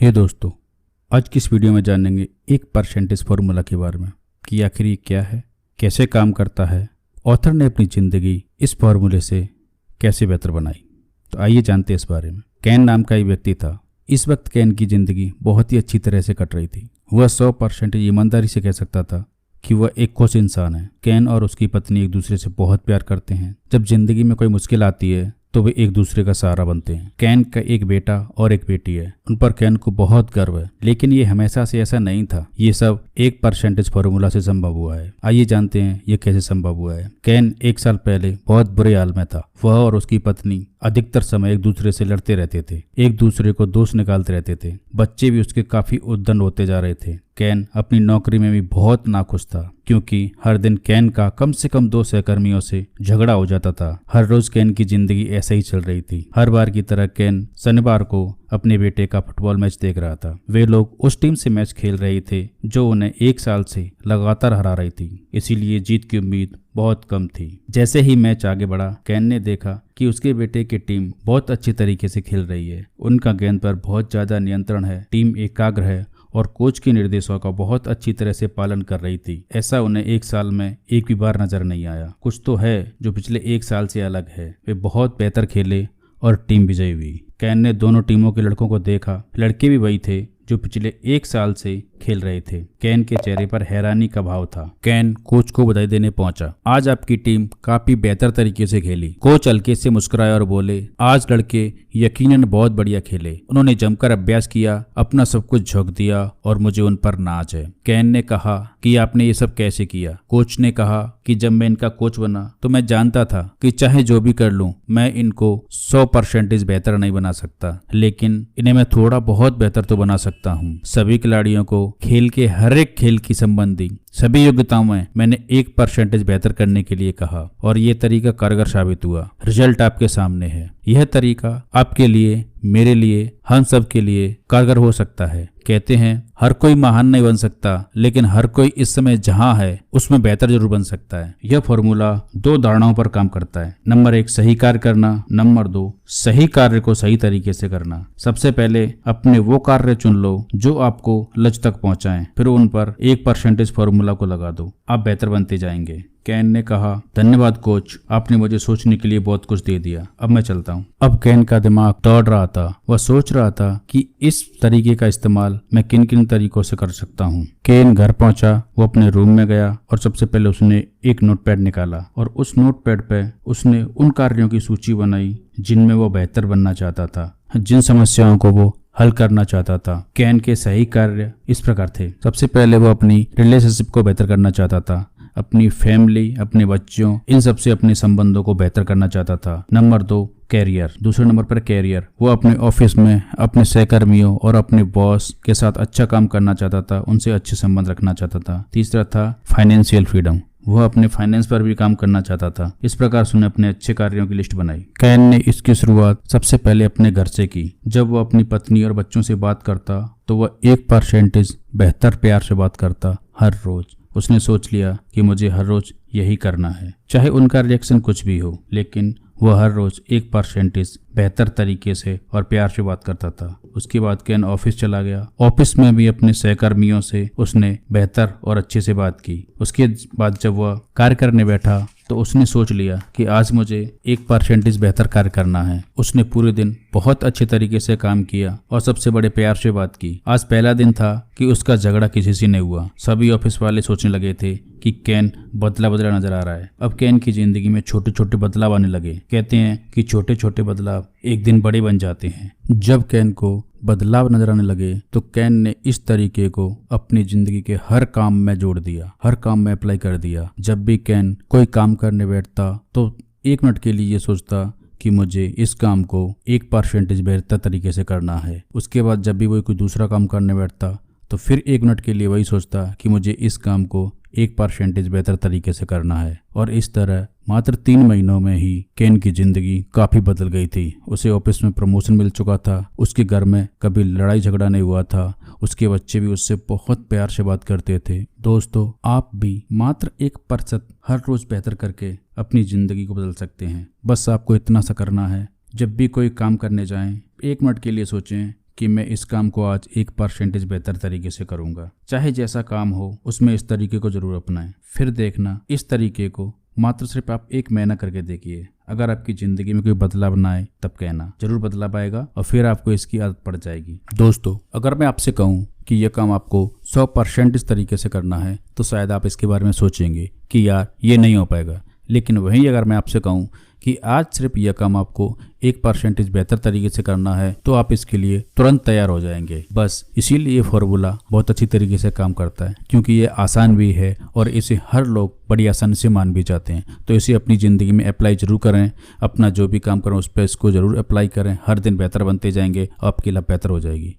हे दोस्तों, आज की इस वीडियो में जानेंगे एक परसेंटेज फार्मूला के बारे में कि आखिर ये क्या है, कैसे काम करता है, ऑथर ने अपनी ज़िंदगी इस फार्मूले से कैसे बेहतर बनाई। तो आइए जानते हैं इस बारे में। कैन नाम का एक व्यक्ति था। इस वक्त कैन की ज़िंदगी बहुत ही अच्छी तरह से कट रही थी। वह 100% ईमानदारी से कह सकता था कि वह एक खुश इंसान है। कैन और उसकी पत्नी एक दूसरे से बहुत प्यार करते हैं। जब जिंदगी में कोई मुश्किल आती है तो वे एक दूसरे का सहारा बनते हैं। कैन का एक बेटा और एक बेटी है। उन पर कैन को बहुत गर्व है, लेकिन ये हमेशा से ऐसा नहीं था। ये सब एक परसेंटेज फार्मूला से संभव हुआ है। आइए जानते हैं ये कैसे संभव हुआ है। कैन 1 साल पहले बहुत बुरे हाल में था। वह और उसकी पत्नी अधिकतर समय एक दूसरे से लड़ते रहते थे, एक दूसरे को दोष निकालते रहते थे। बच्चे भी उसके काफी उद्दंड होते जा रहे थे। कैन अपनी नौकरी में भी बहुत नाखुश था, क्योंकि हर दिन कैन का कम से कम 2 सहकर्मियों से झगड़ा हो जाता था। हर रोज कैन की जिंदगी ऐसे ही चल रही थी। हर बार की तरह कैन शनिवार को अपने बेटे का फुटबॉल मैच देख रहा था। वे लोग उस टीम से मैच खेल रहे थे जो उन्हें 1 साल से लगातार हरा रही थी, इसीलिए जीत की उम्मीद बहुत कम थी। जैसे ही मैच आगे बढ़ा, कैन ने देखा कि उसके बेटे की टीम बहुत अच्छी तरीके से खेल रही है। उनका गेंद पर बहुत ज्यादा नियंत्रण है, टीम एकाग्र है और कोच के निर्देशों का बहुत अच्छी तरह से पालन कर रही थी। ऐसा उन्हें 1 साल में एक भी बार नजर नहीं आया। कुछ तो है जो पिछले 1 साल से अलग है। वे बहुत बेहतर खेले और टीम विजयी हुई। कैन ने दोनों टीमों के लड़कों को देखा। लड़के भी वही थे जो पिछले 1 साल से खेल रहे थे। कैन के चेहरे पर हैरानी का भाव था। कैन कोच को बधाई देने पहुंचा। आज आपकी टीम काफी बेहतर तरीके से खेली। कोच हल्के से मुस्कुराए और बोले, आज लड़के यकीनन बहुत बढ़िया खेले। उन्होंने जमकर अभ्यास किया, अपना सब कुछ झोंक दिया और मुझे उन पर नाज है। कैन ने कहा कि आपने ये सब कैसे किया? कोच ने कहा कि जब मैं इनका कोच बना तो मैं जानता था कि चाहे जो भी कर लूं, मैं इनको 100% बेहतर नहीं बना सकता, लेकिन इन्हें मैं थोड़ा बहुत बेहतर तो बना सकता हूं। सभी खिलाड़ियों को खेल के हर एक खेल की संबंधी सभी योग्यताओं में मैंने 1% बेहतर करने के लिए कहा और ये तरीका कारगर साबित हुआ। रिजल्ट आपके सामने है। यह तरीका आपके लिए, मेरे लिए, हम सब के लिए कारगर हो सकता है। कहते हैं हर कोई महान नहीं बन सकता, लेकिन हर कोई इस समय जहां है उसमें बेहतर जरूर बन सकता है। यह फॉर्मूला 2 धारणाओं पर काम करता है। नंबर 1, सही कार्य करना। नंबर 2, सही कार्य को सही तरीके से करना। सबसे पहले अपने वो कार्य चुन लो जो आपको लक्ष्य तक पहुंचाएं, फिर उन पर 1% फार्मूला को लगा दो। आप बेहतर बनते जाएंगे। कैन ने कहा, धन्यवाद कोच, आपने मुझे सोचने के लिए बहुत कुछ दे दिया। अब मैं चलता हूँ। अब कैन का दिमाग दौड़ रहा था। वह सोच रहा था कि इस तरीके का इस्तेमाल मैं किन किन तरीकों से कर सकता हूँ। कैन घर पहुंचा। वो अपने रूम में गया और सबसे पहले उसने एक नोटपैड निकाला और उस नोटपैड पे उसने उन कार्यों की सूची बनाई जिनमें वो बेहतर बनना चाहता था, जिन समस्याओं को वो हल करना चाहता था। कैन के सही कार्य इस प्रकार थे। सबसे पहले वो अपनी रिलेशनशिप को बेहतर करना चाहता था, अपनी फैमिली, अपने बच्चों, इन सब से अपने संबंधों को बेहतर करना चाहता था। Number 2, career. दूसरे नंबर पर कैरियर। वो अपने ऑफिस में अपने सहकर्मियों और अपने बॉस के साथ अच्छा काम करना चाहता था, उनसे अच्छे संबंध रखना चाहता था। तीसरा था फाइनेंशियल फ्रीडम। वह अपने फाइनेंस पर भी काम करना चाहता था। इस प्रकार उसने अपने अच्छे कार्यों की लिस्ट बनाई। कैन ने इसकी शुरुआत सबसे पहले अपने घर से की। जब वह अपनी पत्नी और बच्चों से बात करता तो वह 1% बेहतर प्यार से बात करता हर रोज। उसने सोच लिया कि मुझे हर रोज यही करना है, चाहे उनका रिएक्शन कुछ भी हो, लेकिन वह हर रोज 1% बेहतर तरीके से और प्यार से बात करता था। उसके बाद कैन ऑफिस चला गया। ऑफिस में भी अपने सहकर्मियों से उसने बेहतर और अच्छे से बात की। उसके बाद जब वह कार्य करने बैठा तो उसने सोच लिया कि आज मुझे 1% बेहतर कार्य करना है। उसने पूरे दिन बहुत अच्छे तरीके से काम किया और सबसे बड़े प्यार से बात की। आज पहला दिन था कि उसका झगड़ा किसी से नहीं हुआ। सभी ऑफिस वाले सोचने लगे थे कि कैन बदला बदला नजर आ रहा है। अब कैन की जिंदगी में छोटे छोटे बदलाव आने लगे। कहते हैं कि छोटे छोटे बदलाव एक दिन बड़े बन जाते हैं। जब कैन को बदलाव नजर आने लगे तो कैन ने इस तरीके को अपनी जिंदगी के हर काम में जोड़ दिया, हर काम में अप्लाई कर दिया। जब भी कैन कोई काम करने बैठता तो 1 मिनट के लिए ये सोचता कि मुझे इस काम को 1% बेहतर तरीके से करना है। उसके बाद जब भी वो कोई दूसरा काम करने बैठता तो फिर 1 मिनट के लिए वही सोचता कि मुझे इस काम को 1% बेहतर तरीके से करना है। और इस तरह मात्र 3 महीनों में ही कैन की जिंदगी काफी बदल गई थी। उसे ऑफिस में प्रमोशन मिल चुका था। उसके घर में कभी लड़ाई झगड़ा नहीं हुआ था। उसके बच्चे भी उससे बहुत प्यार से बात करते थे। दोस्तों, आप भी मात्र 1% हर रोज बेहतर करके अपनी जिंदगी को बदल सकते हैं। बस आपको इतना सा करना है, जब भी कोई काम करने जाएं 1 मिनट के लिए सोचें कि मैं इस काम को आज 1% बेहतर तरीके से करूंगा। चाहे जैसा काम हो उसमें इस तरीके को जरूर अपनाएं। फिर देखना इस तरीके को मात्र सिर्फ आप 1 महीना करके देखिए। अगर आपकी ज़िंदगी में कोई बदलाव ना आए तब कहना, जरूर बदलाव आएगा और फिर आपको इसकी आदत पड़ जाएगी। दोस्तों, अगर मैं आपसे कहूँ कि यह काम आपको 100% इस तरीके से करना है तो शायद आप इसके बारे में सोचेंगे कि यार ये नहीं हो पाएगा। लेकिन वहीं अगर मैं आपसे कहूँ कि आज सिर्फ यह काम आपको 1% बेहतर तरीके से करना है तो आप इसके लिए तुरंत तैयार हो जाएंगे। बस इसीलिए ये फॉर्मूला बहुत अच्छी तरीके से काम करता है, क्योंकि ये आसान भी है और इसे हर लोग बड़ी आसानी से मान भी जाते हैं। तो इसे अपनी ज़िंदगी में अप्लाई जरूर करें। अपना जो भी काम करें उस पर इसको जरूर अप्लाई करें। हर दिन बेहतर बनते जाएंगे और आपकी लाइफ बेहतर हो जाएगी।